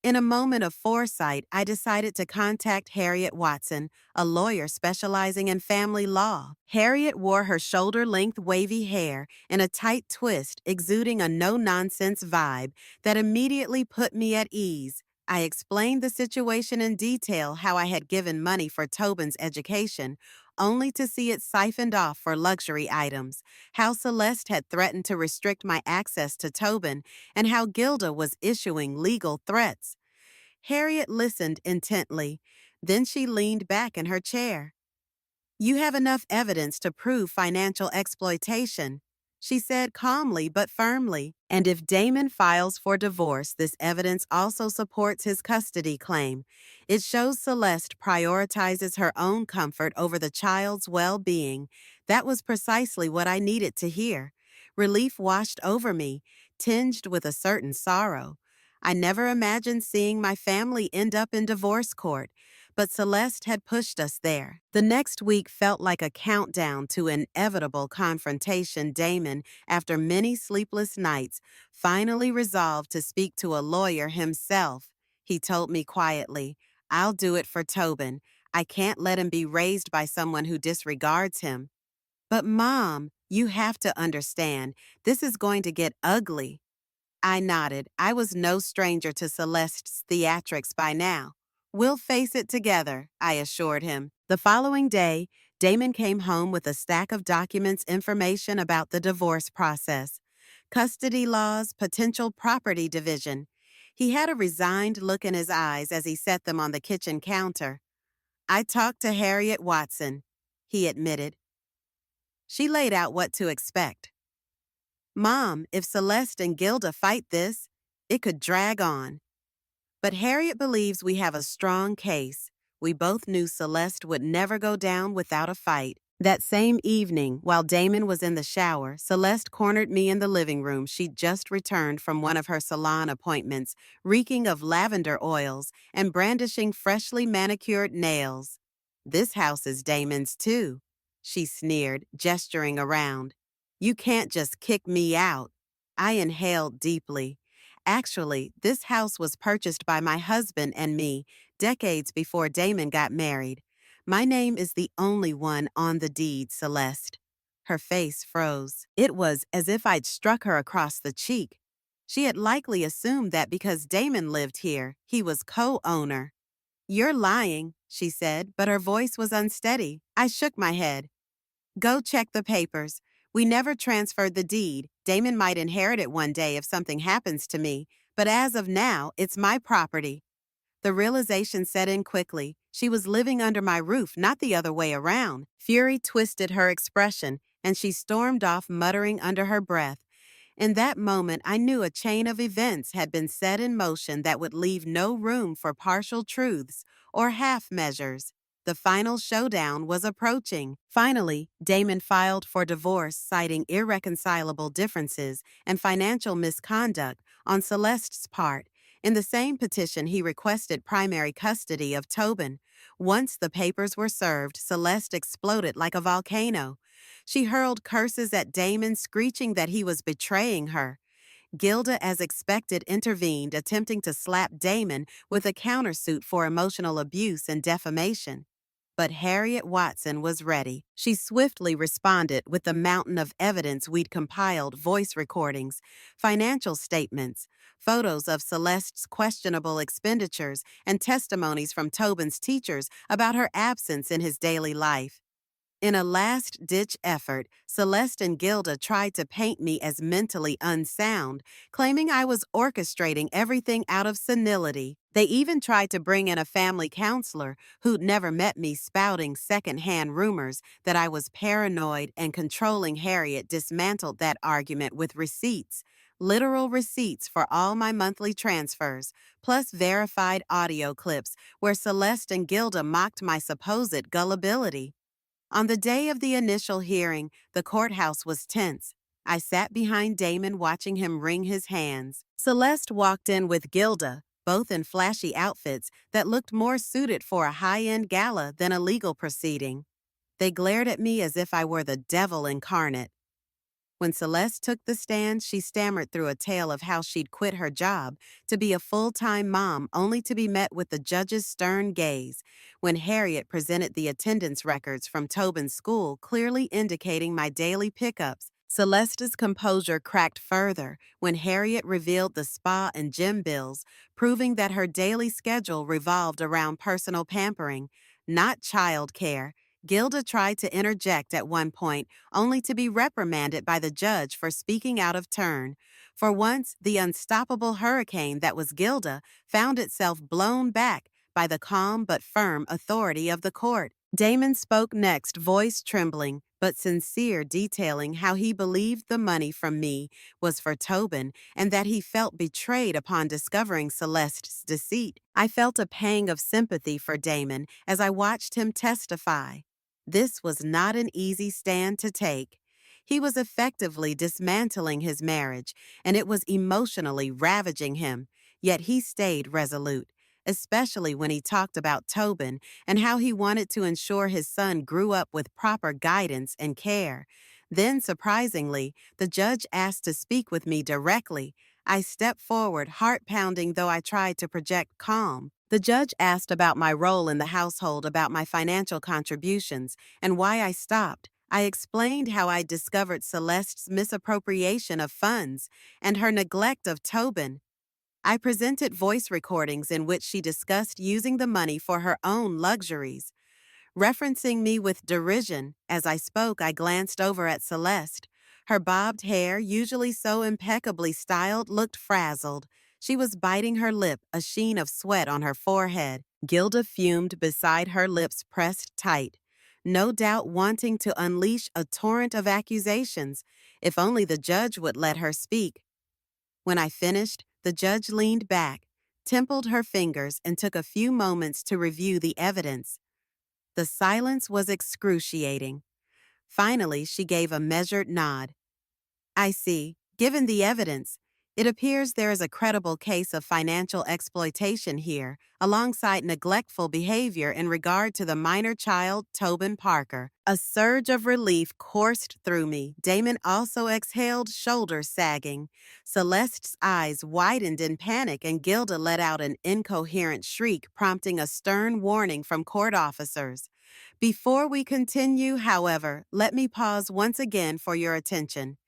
In a moment of foresight, I decided to contact Harriet Watson, a lawyer specializing in family law. Harriet wore her shoulder-length wavy hair in a tight twist, exuding a no-nonsense vibe that immediately put me at ease. I explained the situation in detail, how I had given money for Tobin's education, only to see it siphoned off for luxury items, how Celeste had threatened to restrict my access to Tobin, and how Gilda was issuing legal threats. Harriet listened intently. Then she leaned back in her chair. You have enough evidence to prove financial exploitation, she said calmly but firmly. And if Damon files for divorce, this evidence also supports his custody claim. It shows Celeste prioritizes her own comfort over the child's well-being. That was precisely what I needed to hear. Relief washed over me, tinged with a certain sorrow. I never imagined seeing my family end up in divorce court, but Celeste had pushed us there. The next week felt like a countdown to inevitable confrontation. Damon, after many sleepless nights, finally resolved to speak to a lawyer himself. He told me quietly, I'll do it for Tobin. I can't let him be raised by someone who disregards him. But Mom, you have to understand, this is going to get ugly. I nodded. I was no stranger to Celeste's theatrics by now. We'll face it together, I assured him. The following day, Damon came home with a stack of documents, information about the divorce process, custody laws, potential property division. He had a resigned look in his eyes as he set them on the kitchen counter. I talked to Harriet Watson, he admitted. She laid out what to expect. Mom, if Celeste and Gilda fight this, it could drag on. But Harriet believes we have a strong case. We both knew Celeste would never go down without a fight. That same evening, while Damon was in the shower, Celeste cornered me in the living room. She'd just returned from one of her salon appointments, reeking of lavender oils and brandishing freshly manicured nails. This house is Damon's too, she sneered, gesturing around. You can't just kick me out. I inhaled deeply. Actually, this house was purchased by my husband and me decades before Damon got married. My name is the only one on the deed, Celeste. Her face froze. It was as if I'd struck her across the cheek. She had likely assumed that because Damon lived here, he was co-owner. You're lying, she said, but her voice was unsteady. I shook my head. Go check the papers. We never transferred the deed. Damon might inherit it one day if something happens to me, but as of now, it's my property. The realization set in quickly. She was living under my roof, not the other way around. Fury twisted her expression, and she stormed off, muttering under her breath. In that moment, I knew a chain of events had been set in motion that would leave no room for partial truths or half measures. The final showdown was approaching. Finally, Damon filed for divorce, citing irreconcilable differences and financial misconduct on Celeste's part. In the same petition, he requested primary custody of Tobin. Once the papers were served, Celeste exploded like a volcano. She hurled curses at Damon, screeching that he was betraying her. Gilda, as expected, intervened, attempting to slap Damon with a countersuit for emotional abuse and defamation. But Harriet Watson was ready. She swiftly responded with the mountain of evidence we'd compiled: voice recordings, financial statements, photos of Celeste's questionable expenditures, and testimonies from Tobin's teachers about her absence in his daily life. In a last-ditch effort, Celeste and Gilda tried to paint me as mentally unsound, claiming I was orchestrating everything out of senility. They even tried to bring in a family counselor who'd never met me, spouting second-hand rumors that I was paranoid and controlling. Harriet dismantled that argument with receipts, literal receipts for all my monthly transfers, plus verified audio clips where Celeste and Gilda mocked my supposed gullibility. On the day of the initial hearing, the courthouse was tense. I sat behind Damon, watching him wring his hands. Celeste walked in with Gilda, both in flashy outfits that looked more suited for a high-end gala than a legal proceeding. They glared at me as if I were the devil incarnate. When Celeste took the stand, she stammered through a tale of how she'd quit her job to be a full-time mom, only to be met with the judge's stern gaze. When Harriet presented the attendance records from Tobin's school, clearly indicating my daily pickups, Celeste's composure cracked further when Harriet revealed the spa and gym bills, proving that her daily schedule revolved around personal pampering, not child care. Gilda tried to interject at one point, only to be reprimanded by the judge for speaking out of turn. For once, the unstoppable hurricane that was Gilda found itself blown back by the calm but firm authority of the court. Damon spoke next, voice trembling but sincere, detailing how he believed the money from me was for Tobin and that he felt betrayed upon discovering Celeste's deceit. I felt a pang of sympathy for Damon as I watched him testify. This was not an easy stand to take. He was effectively dismantling his marriage, and it was emotionally ravaging him, yet he stayed resolute, especially when he talked about Tobin and how he wanted to ensure his son grew up with proper guidance and care. Then, surprisingly, the judge asked to speak with me directly. I stepped forward, heart pounding though I tried to project calm. The judge asked about my role in the household, about my financial contributions, and why I stopped. I explained how I discovered Celeste's misappropriation of funds and her neglect of Tobin. I presented voice recordings in which she discussed using the money for her own luxuries. Referencing me with derision, as I spoke, I glanced over at Celeste. Her bobbed hair, usually so impeccably styled, looked frazzled. She was biting her lip, a sheen of sweat on her forehead. Gilda fumed beside her, lips pressed tight, no doubt wanting to unleash a torrent of accusations, if only the judge would let her speak. When I finished, the judge leaned back, templed her fingers, and took a few moments to review the evidence. The silence was excruciating. Finally, she gave a measured nod. I see. Given the evidence, it appears there is a credible case of financial exploitation here, alongside neglectful behavior in regard to the minor child, Tobin Parker. A surge of relief coursed through me. Damon also exhaled, shoulders sagging. Celeste's eyes widened in panic, and Gilda let out an incoherent shriek, prompting a stern warning from court officers. Before we continue, however, let me pause once again for your attention.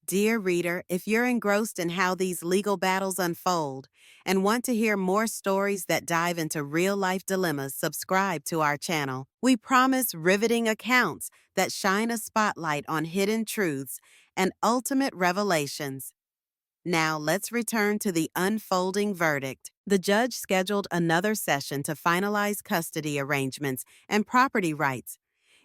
Dear reader, if you're engrossed in how these legal battles unfold and want to hear more stories that dive into real-life dilemmas, subscribe to our channel. We promise riveting accounts that shine a spotlight on hidden truths and ultimate revelations. Now let's return to the unfolding verdict. The judge scheduled another session to finalize custody arrangements and property rights.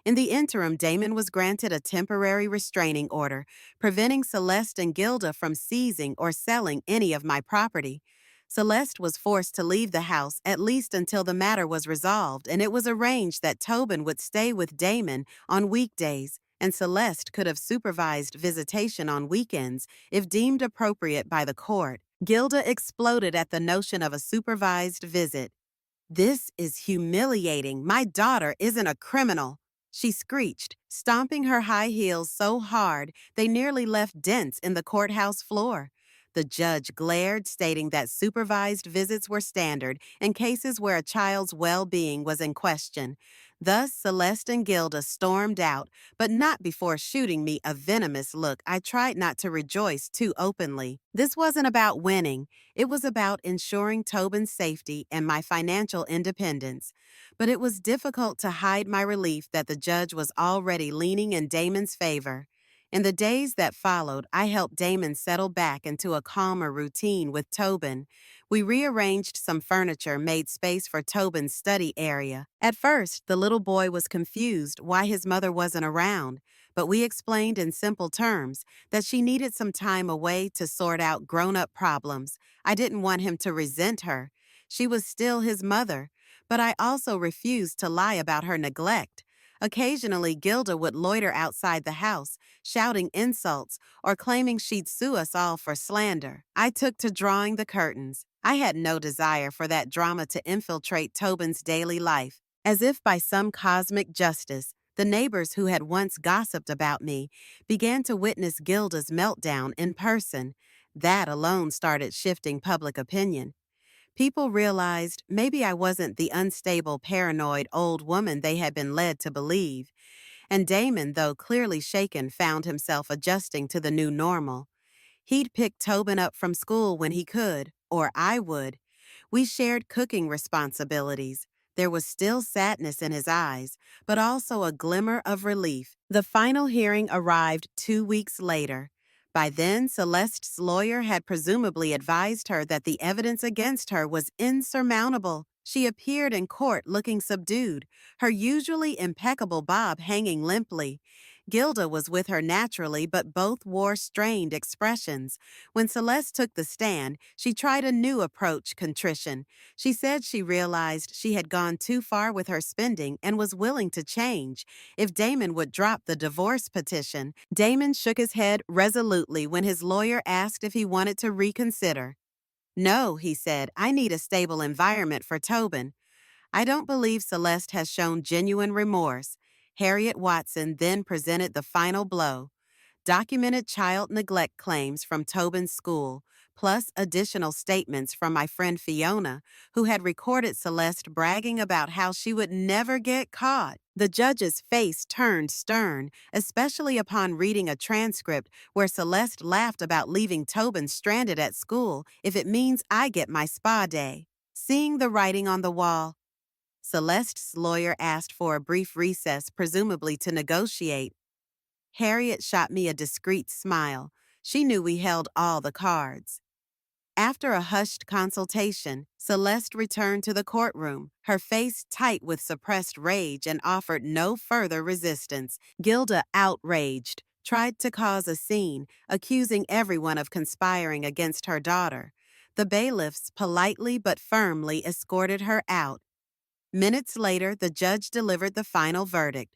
In the interim, Damon was granted a temporary restraining order, preventing Celeste and Gilda from seizing or selling any of my property. Celeste was forced to leave the house at least until the matter was resolved, and it was arranged that Tobin would stay with Damon on weekdays, and Celeste could have supervised visitation on weekends if deemed appropriate by the court. Gilda exploded at the notion of a supervised visit. "This is humiliating. My daughter isn't a criminal," she screeched, stomping her high heels so hard they nearly left dents in the courthouse floor. The judge glared, stating that supervised visits were standard in cases where a child's well-being was in question. Thus, Celeste and Gilda stormed out, but not before shooting me a venomous look. I tried not to rejoice too openly. This wasn't about winning. It was about ensuring Tobin's safety and my financial independence. But it was difficult to hide my relief that the judge was already leaning in Damon's favor. In the days that followed, I helped Damon settle back into a calmer routine with Tobin. We rearranged some furniture, made space for Tobin's study area. At first, the little boy was confused why his mother wasn't around, but we explained in simple terms that she needed some time away to sort out grown-up problems. I didn't want him to resent her. She was still his mother, but I also refused to lie about her neglect. Occasionally, Gilda would loiter outside the house, shouting insults or claiming she'd sue us all for slander. I took to drawing the curtains. I had no desire for that drama to infiltrate Tobin's daily life. As if by some cosmic justice, the neighbors who had once gossiped about me began to witness Gilda's meltdown in person. That alone started shifting public opinion. People realized maybe I wasn't the unstable, paranoid old woman they had been led to believe. And Damon, though clearly shaken, found himself adjusting to the new normal. He'd pick Tobin up from school when he could, or I would. We shared cooking responsibilities. There was still sadness in his eyes, but also a glimmer of relief. The final hearing arrived 2 weeks later. By then, Celeste's lawyer had presumably advised her that the evidence against her was insurmountable. She appeared in court looking subdued, her usually impeccable bob hanging limply. Gilda was with her naturally, but both wore strained expressions. When Celeste took the stand, she tried a new approach, contrition. She said she realized she had gone too far with her spending and was willing to change. If Damon would drop the divorce petition, Damon shook his head resolutely when his lawyer asked if he wanted to reconsider. No, he said, I need a stable environment for Tobin. I don't believe Celeste has shown genuine remorse. Harriet Watson then presented the final blow. Documented child neglect claims from Tobin's school, plus additional statements from my friend Fiona, who had recorded Celeste bragging about how she would never get caught. The judge's face turned stern, especially upon reading a transcript where Celeste laughed about leaving Tobin stranded at school if it means I get my spa day. Seeing the writing on the wall, Celeste's lawyer asked for a brief recess, presumably to negotiate. Harriet shot me a discreet smile. She knew we held all the cards. After a hushed consultation, Celeste returned to the courtroom, her face tight with suppressed rage, and offered no further resistance. Gilda, outraged, tried to cause a scene, accusing everyone of conspiring against her daughter. The bailiffs politely but firmly escorted her out. Minutes later, the judge delivered the final verdict.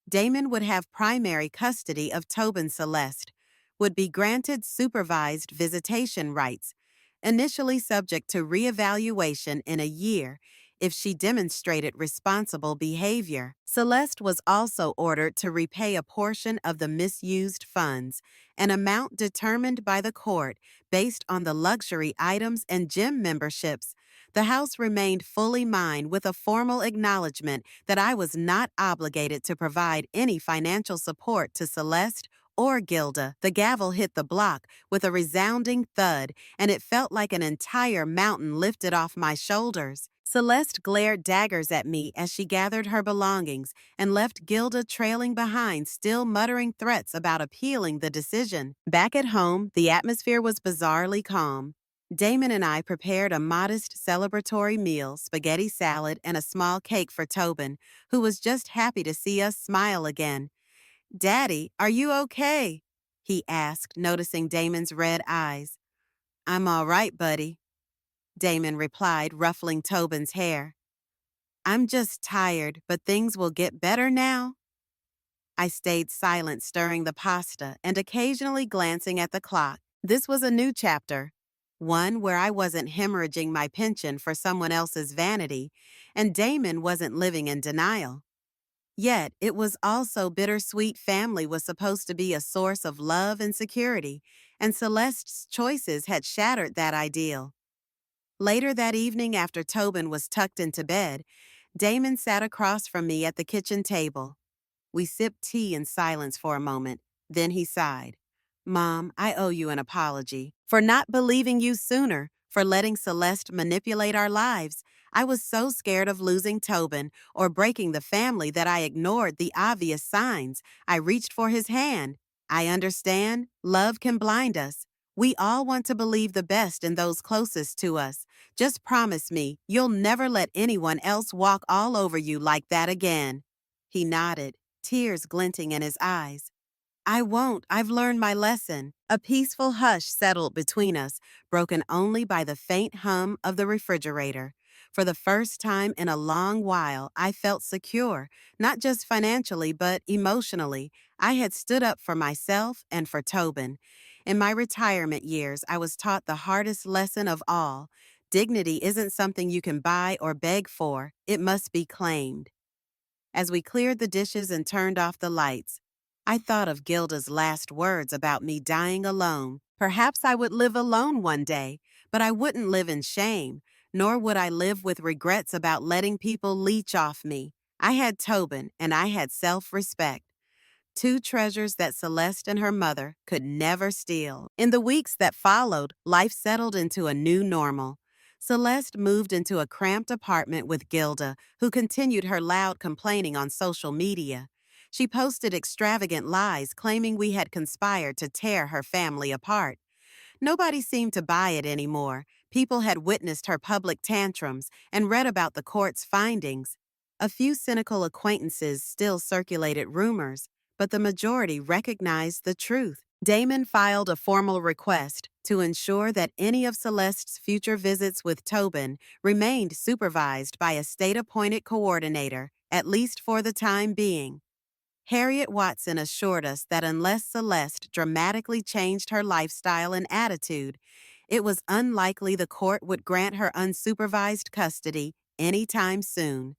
Damon would have primary custody of Tobin Celeste, would be granted supervised visitation rights, initially subject to reevaluation in a year if she demonstrated responsible behavior. Celeste was also ordered to repay a portion of the misused funds, an amount determined by the court based on the luxury items and gym memberships. The house remained fully mine with a formal acknowledgement that I was not obligated to provide any financial support to Celeste or Gilda. The gavel hit the block with a resounding thud, and it felt like an entire mountain lifted off my shoulders. Celeste glared daggers at me as she gathered her belongings and left Gilda trailing behind, still muttering threats about appealing the decision. Back at home, the atmosphere was bizarrely calm. Damon and I prepared a modest celebratory meal, spaghetti salad, and a small cake for Tobin, who was just happy to see us smile again. "Daddy, are you okay?" he asked, noticing Damon's red eyes. "I'm all right, buddy," Damon replied, ruffling Tobin's hair. "I'm just tired, but things will get better now." I stayed silent, stirring the pasta and occasionally glancing at the clock. This was a new chapter, one where I wasn't hemorrhaging my pension for someone else's vanity, and Damon wasn't living in denial. Yet, it was also bittersweet. Family was supposed to be a source of love and security, and Celeste's choices had shattered that ideal. Later that evening, after Tobin was tucked into bed, Damon sat across from me at the kitchen table. We sipped tea in silence for a moment. Then he sighed. "Mom, I owe you an apology for not believing you sooner, for letting Celeste manipulate our lives. I was so scared of losing Tobin or breaking the family that I ignored the obvious signs. I reached for his hand. I understand. Love can blind us. We all want to believe the best in those closest to us. Just promise me you'll never let anyone else walk all over you like that again." He nodded, tears glinting in his eyes. "I won't. I've learned my lesson." A peaceful hush settled between us, broken only by the faint hum of the refrigerator. For the first time in a long while, I felt secure, not just financially, but emotionally. I had stood up for myself and for Tobin. In my retirement years, I was taught the hardest lesson of all. Dignity isn't something you can buy or beg for. It must be claimed. As we cleared the dishes and turned off the lights, I thought of Gilda's last words about me dying alone. Perhaps I would live alone one day, but I wouldn't live in shame, nor would I live with regrets about letting people leech off me. I had Tobin, and I had self-respect. two treasures that Celeste and her mother could never steal. In the weeks that followed, life settled into a new normal. Celeste moved into a cramped apartment with Gilda, who continued her loud complaining on social media. She posted extravagant lies claiming we had conspired to tear her family apart. Nobody seemed to buy it anymore. People had witnessed her public tantrums and read about the court's findings. A few cynical acquaintances still circulated rumors, but the majority recognized the truth. Damon filed a formal request to ensure that any of Celeste's future visits with Tobin remained supervised by a state-appointed coordinator, at least for the time being. Harriet Watson assured us that unless Celeste dramatically changed her lifestyle and attitude, it was unlikely the court would grant her unsupervised custody anytime soon.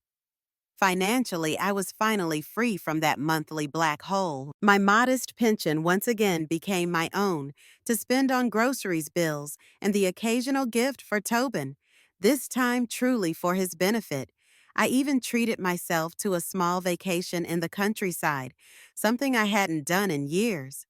Financially, I was finally free from that monthly black hole. My modest pension once again became my own, to spend on groceries bills and the occasional gift for Tobin, this time truly for his benefit. I even treated myself to a small vacation in the countryside, something I hadn't done in years.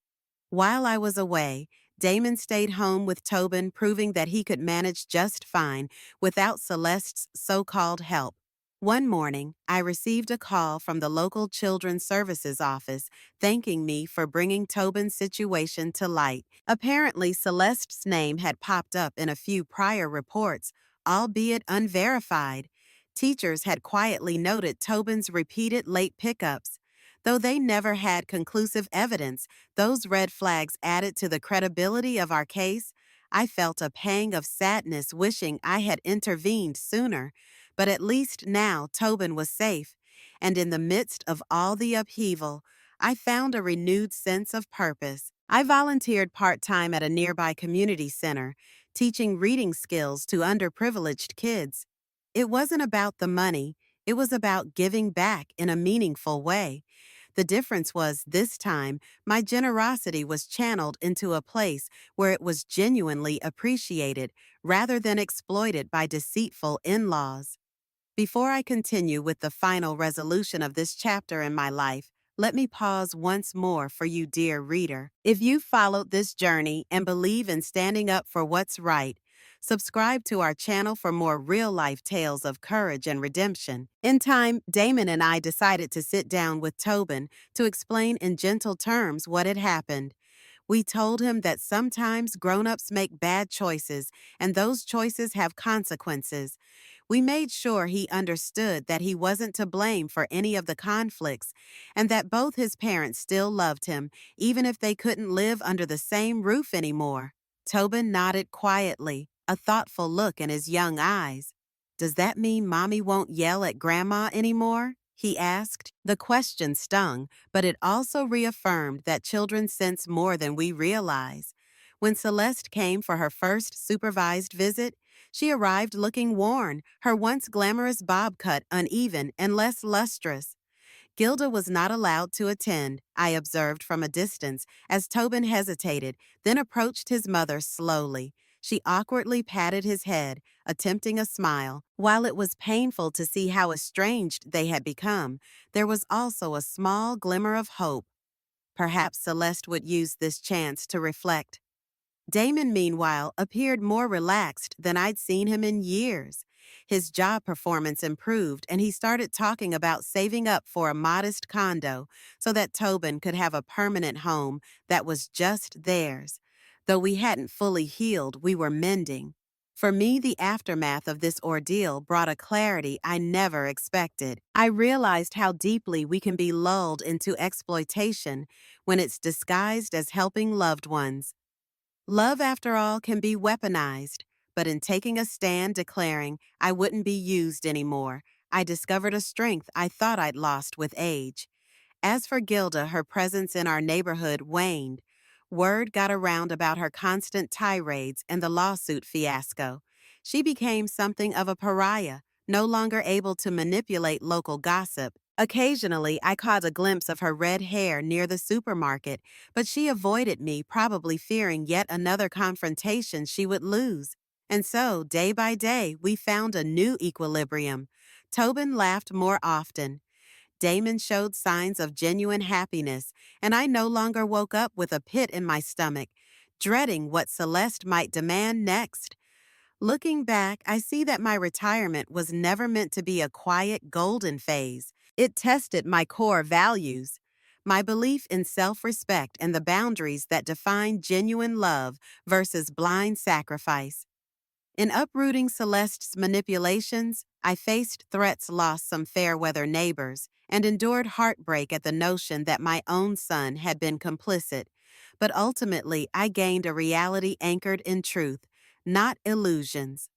While I was away, Damon stayed home with Tobin, proving that he could manage just fine without Celeste's so-called help. One morning, I received a call from the local Children's Services office thanking me for bringing Tobin's situation to light. Apparently, Celeste's name had popped up in a few prior reports, albeit unverified. Teachers had quietly noted Tobin's repeated late pickups. Though they never had conclusive evidence, those red flags added to the credibility of our case. I felt a pang of sadness wishing I had intervened sooner. But at least now Tobin was safe, and in the midst of all the upheaval, I found a renewed sense of purpose. I volunteered part-time at a nearby community center, teaching reading skills to underprivileged kids. It wasn't about the money, it was about giving back in a meaningful way. The difference was, this time, my generosity was channeled into a place where it was genuinely appreciated rather than exploited by deceitful in-laws. Before I continue with the final resolution of this chapter in my life, let me pause once more for you, dear reader. If you've followed this journey and believe in standing up for what's right, subscribe to our channel for more real-life tales of courage and redemption. In time, Damon and I decided to sit down with Tobin to explain in gentle terms what had happened. We told him that sometimes grown-ups make bad choices, and those choices have consequences. We made sure he understood that he wasn't to blame for any of the conflicts, and that both his parents still loved him, even if they couldn't live under the same roof anymore. Tobin nodded quietly, a thoughtful look in his young eyes. "Does that mean Mommy won't yell at Grandma anymore?" he asked. The question stung, but it also reaffirmed that children sense more than we realize. When Celeste came for her first supervised visit, she arrived looking worn, her once glamorous bob cut uneven and less lustrous. Gilda was not allowed to attend, I observed from a distance, as Tobin hesitated, then approached his mother slowly. She awkwardly patted his head, attempting a smile. While it was painful to see how estranged they had become, there was also a small glimmer of hope. Perhaps Celeste would use this chance to reflect. Damon, meanwhile, appeared more relaxed than I'd seen him in years. His job performance improved, and he started talking about saving up for a modest condo so that Tobin could have a permanent home that was just theirs. Though we hadn't fully healed, we were mending. For me, the aftermath of this ordeal brought a clarity I never expected. I realized how deeply we can be lulled into exploitation when it's disguised as helping loved ones. Love, after all, can be weaponized, but in taking a stand declaring I wouldn't be used anymore, I discovered a strength I thought I'd lost with age. As for Gilda, her presence in our neighborhood waned. Word got around about her constant tirades and the lawsuit fiasco. She became something of a pariah, no longer able to manipulate local gossip. Occasionally, I caught a glimpse of her red hair near the supermarket, but she avoided me, probably fearing yet another confrontation she would lose. And so, day by day, we found a new equilibrium. Tobin laughed more often. Damon showed signs of genuine happiness, and I no longer woke up with a pit in my stomach, dreading what Celeste might demand next. Looking back, I see that my retirement was never meant to be a quiet golden phase. It tested my core values, my belief in self-respect and the boundaries that define genuine love versus blind sacrifice. In uprooting Celeste's manipulations, I faced threats, lost some fair-weather neighbors, and endured heartbreak at the notion that my own son had been complicit. But ultimately, I gained a reality anchored in truth, not illusions.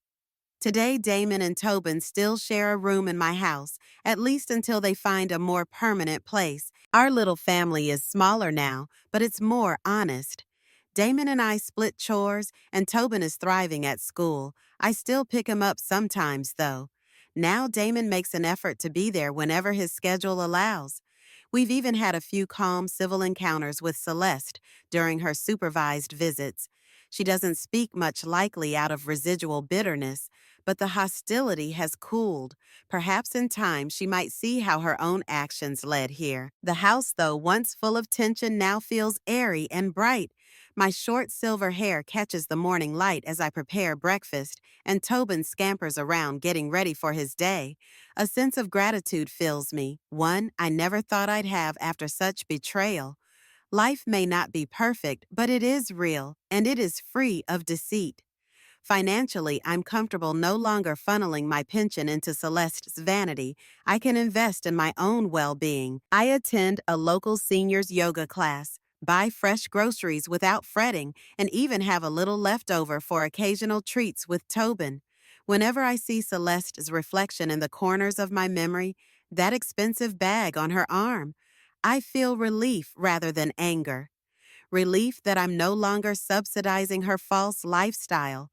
Today, Damon and Tobin still share a room in my house, at least until they find a more permanent place. Our little family is smaller now, but it's more honest. Damon and I split chores, and Tobin is thriving at school. I still pick him up sometimes, though. Now Damon makes an effort to be there whenever his schedule allows. We've even had a few calm civil encounters with Celeste during her supervised visits. She doesn't speak much, likely out of residual bitterness, but the hostility has cooled. Perhaps in time she might see how her own actions led here. The house, though once full of tension, now feels airy and bright. My short silver hair catches the morning light as I prepare breakfast, and Tobin scampers around getting ready for his day. A sense of gratitude fills me, one I never thought I'd have after such betrayal. Life may not be perfect, but it is real, and it is free of deceit. Financially, I'm comfortable no longer funneling my pension into Celeste's vanity. I can invest in my own well-being. I attend a local seniors yoga class, buy fresh groceries without fretting, and even have a little left over for occasional treats with Tobin. Whenever I see Celeste's reflection in the corners of my memory, that expensive bag on her arm, I feel relief rather than anger. Relief that I'm no longer subsidizing her false lifestyle.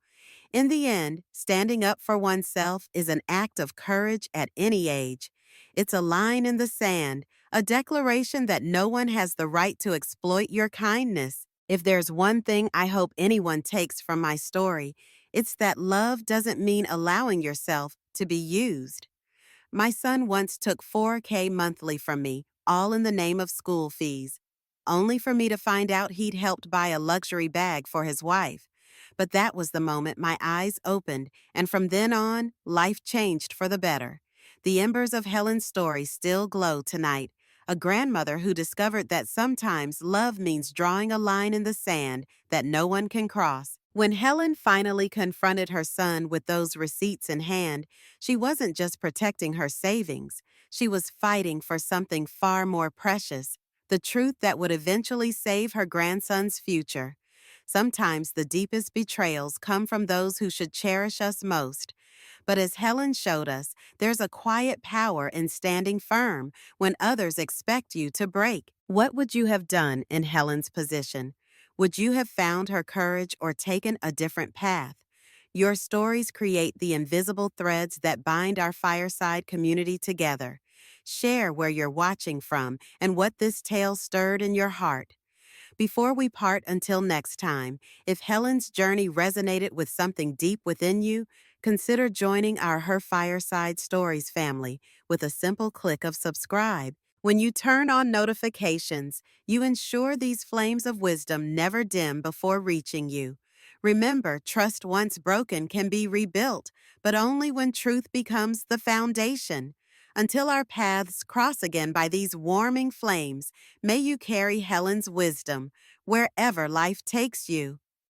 In the end, standing up for oneself is an act of courage at any age. It's a line in the sand, a declaration that no one has the right to exploit your kindness. If there's one thing I hope anyone takes from my story, it's that love doesn't mean allowing yourself to be used. My son once took $4K monthly from me, all in the name of school fees, only for me to find out he'd helped buy a luxury bag for his wife. But that was the moment my eyes opened, and from then on, life changed for the better. The embers of Helen's story still glow tonight. A grandmother who discovered that sometimes love means drawing a line in the sand that no one can cross. When Helen finally confronted her son with those receipts in hand, she wasn't just protecting her savings. She was fighting for something far more precious, the truth that would eventually save her grandson's future. Sometimes the deepest betrayals come from those who should cherish us most. But as Helen showed us, there's a quiet power in standing firm when others expect you to break. What would you have done in Helen's position? Would you have found her courage or taken a different path? Your stories create the invisible threads that bind our Fireside community together. Share where you're watching from and what this tale stirred in your heart. Before we part until next time, if Helen's journey resonated with something deep within you, consider joining our Her Fireside Stories family with a simple click of subscribe. When you turn on notifications, you ensure these flames of wisdom never dim before reaching you. Remember, trust once broken can be rebuilt, but only when truth becomes the foundation. Until our paths cross again by these warming flames, may you carry Helen's wisdom wherever life takes you.